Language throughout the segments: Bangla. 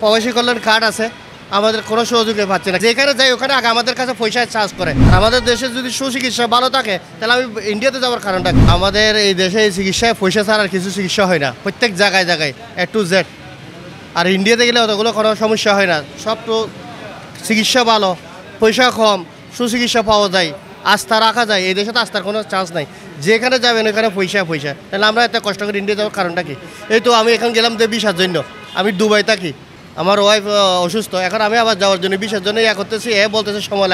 প্রবাসী কল্যাণ কার্ড আছে, আমাদের কোনো সহযোগিতা পাচ্ছে না। যেখানে যাই ওখানে আগে আমাদের কাছে পয়সা চার্জ করে। আমাদের দেশে যদি সুচিকিৎসা ভালো থাকে তাহলে আমি ইন্ডিয়াতে যাওয়ার কারণটা, আমাদের এই দেশে চিকিৎসায় পয়সা ছাড়া আর কিছু চিকিৎসা হয় না, প্রত্যেক জায়গায় জায়গায় A to Z। আর ইন্ডিয়াতে গেলে অতগুলো কোনো সমস্যা হয় না, সব তো চিকিৎসা ভালো, পয়সা কম, সুচিকিৎসা পাওয়া যায়, আস্থা রাখা যায়। এই দেশে তো আস্থার কোনো চান্স নাই, যেখানে যাবেন ওখানে পয়সা। তাহলে আমরা এত কষ্ট করে ইন্ডিয়া যাওয়ার কারণটা কি? এই তো আমি এখন গেলাম ভিসার জন্য, আমি দুবাই থাকি, আমার ওয়াইফ অসুস্থ, এখন আমি আবার যাওয়ার জন্য ভিসার জন্য করতেছি, বলতেছে সময়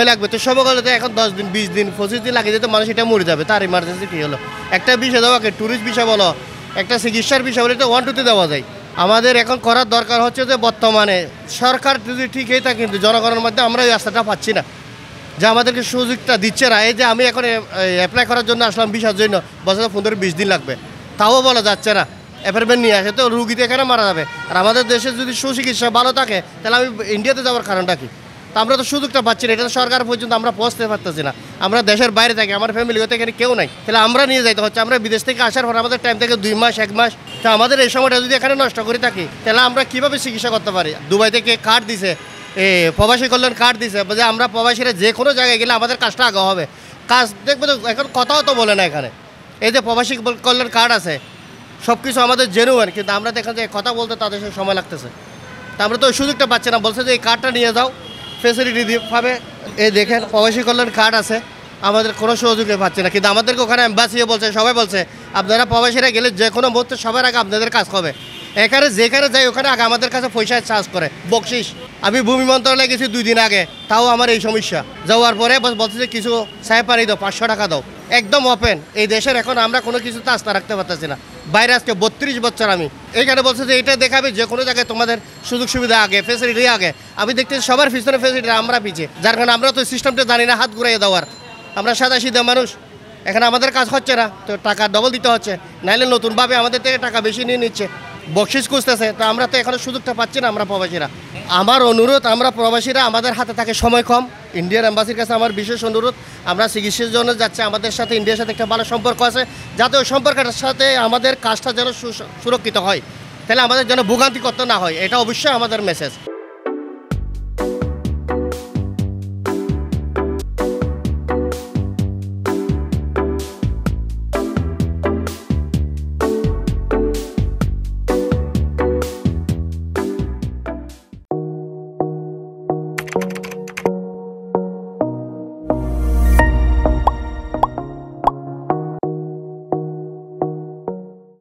লাগবে তো সময় গেলে তো এখন 10 দিন 20 দিন 25 দিন লাগে যেতে মানুষ এটা মরে যাবে, তার ইমার্জেন্সি কী হলো? একটা ভিসা দেওয়াকে ট্যুরিস্ট ভিসা বলো, একটা চিকিৎসার ভিসা বলে তো 1 2 তে দেওয়া যায়। আমাদের এখন করার দরকার হচ্ছে যে বর্তমানে সরকার যদি ঠিকই থাকে কিন্তু জনগণের মধ্যে আমরা ওই রাস্তাটা পাচ্ছি না, যে আমাদেরকে সুযোগটা দিচ্ছে না। এই যে আমি এখন অ্যাপ্লাই করার জন্য আসলাম ভিসার জন্য, বছরে 15-20 দিন লাগবে, তাও বলা যাচ্ছে না। অ্যাপয়েন্টমেন্ট নিয়ে আসে তো রুগীতে এখানে মারা যাবে। আর আমাদের দেশে যদি সুচিকিৎসা ভালো থাকে তাহলে আমি ইন্ডিয়াতে যাওয়ার কারণটা কি? তা আমরা তো সুযোগটা পাচ্ছি না, এটা তো সরকার পর্যন্ত আমরা পৌঁছতে পারতেছি না। আমরা দেশের বাইরে থাকি, আমার ফ্যামিলি হতে এখানে কেউ নাই, তাহলে আমরা নিয়ে যাইতে হচ্ছে। আমরা বিদেশ থেকে আসার পর আমাদের টাইম থেকে 2 মাস 1 মাস, তা আমাদের এই সময়টা যদি এখানে নষ্ট করে থাকি তাহলে আমরা কীভাবে চিকিৎসা করতে পারি? দুবাই থেকে কার্ড দিছে, প্রবাসী কল্যাণ কার্ড দিছে, যে আমরা প্রবাসীরা যে কোনো জায়গায় গেলে আমাদের কাজটা আগে হবে। কাজ দেখবো তো এখন কথাও তো বলে না এখানে। এই যে প্রবাসী কল্যাণ কার্ড আছে, সব কিছু আমাদের জেনুইন, কিন্তু আমরা দেখেন যে কথা বলতে তাদের সময় লাগতেছে, তা আমরা তো ওই সুযোগটা পাচ্ছি না। বলছে যে এই কার্ডটা নিয়ে যাও, ফেসিলিটি দিয়ে পাবে। এই দেখেন প্রবাসী কল্যাণ কার্ড আছে, আমাদের কোনো সহযোগিতা পাচ্ছে না, কিন্তু আমাদেরকে ওখানে এম্বাসি বলছে, সবাই বলছে আপনারা প্রবাসীরা গেলে যে কোনো মুহূর্তে সবার আগে আপনাদের কাজ হবে। এখানে যেখানে যাই ওখানে আগে আমাদের কাছে পয়সা চার্জ করে, বকশিস। আমি ভূমি মন্ত্রণালয়ে গেছি 2 দিন আগে, তাও আমার এই সমস্যা। যাওয়ার পরে বলছে যে কিছু চায় পানি দাও, 500 টাকা দাও, একদম ওপেন। এই দেশের এখন আমরা কোনো কিছুতে আস্থা রাখতে পারতেছি না। বাইরে আজকে 32 বছর আমি এইখানে, বলছে যে এটা দেখাবে যে কোনো জায়গায় তোমাদের সুযোগ সুবিধা আগে, ফেসিলিটি আগে। আমি দেখতেছি সবার পিছনে ফেসিলিটি, আমরা পিছিয়ে, যার কারণে আমরা তো সিস্টেমটা জানি না হাত ঘুরাইয়ে দেওয়ার। আমরা সাদা সিধা মানুষ, এখানে আমাদের কাজ হচ্ছে না, তো টাকা ডবল দিতে হচ্ছে, নাইলে নতুনভাবে আমাদের থেকে টাকা বেশি নিয়ে নিচ্ছে, বকশিস খুঁজতেছে। তো আমরা তো এখনো সুযোগটা পাচ্ছি না, আমরা প্রবাসীরা। আমার অনুরোধ, আমরা প্রবাসীরা, আমাদের হাতে থাকে সময় কম, ইন্ডিয়ান এম্বাসির কাছে আমার বিশেষ অনুরোধ, আমরা চিকিৎসার জন্য যাচ্ছি, আমাদের সাথে ইন্ডিয়ার সাথে একটা ভালো সম্পর্ক আছে, যাতে ওই সম্পর্কটার সাথে আমাদের কাজটা যেন সুরক্ষিত হয়, তাহলে আমাদের যেন ভোগান্তি করতে না হয়, এটা অবশ্যই আমাদের মেসেজ।